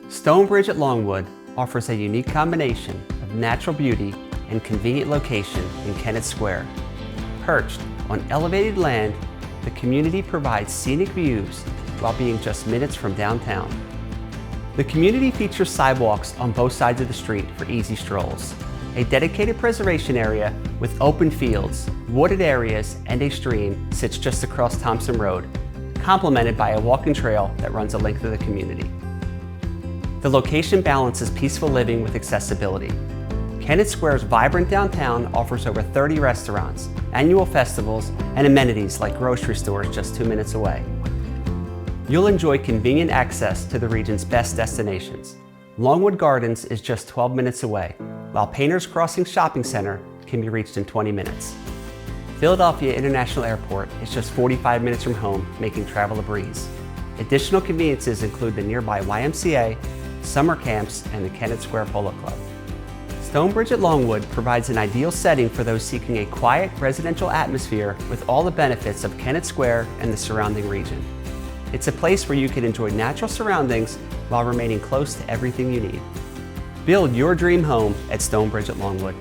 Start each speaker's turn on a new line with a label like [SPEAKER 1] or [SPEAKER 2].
[SPEAKER 1] Stonebridge at Longwood offers a unique combination of natural beauty and convenient location in Kennett Square. Perched on elevated land, the community provides scenic views while being just minutes from downtown. The community features sidewalks on both sides of the street for easy strolls, a dedicated preservation area with open fields, wooded areas, and a stream sits just across Thompson Road, complemented by a walking trail that runs the length of the community. The location balances peaceful living with accessibility. Kennett Square's vibrant downtown offers over 30 restaurants, annual festivals, and amenities like grocery stores just 2 minutes away. You'll enjoy convenient access to the region's best destinations. Longwood Gardens is just 12 minutes away, while Painters Crossing Shopping Center can be reached in 20 minutes. Philadelphia International Airport is just 45 minutes from home, making travel a breeze. Additional conveniences include the nearby YMCA, summer camps, and the Kennett Square Polo Club. Stonebridge at Longwood provides an ideal setting for those seeking a quiet residential atmosphere with all the benefits of Kennett Square and the surrounding region. It's a place where you can enjoy natural surroundings while remaining close to everything you need. Build your dream home at Stonebridge at Longwood.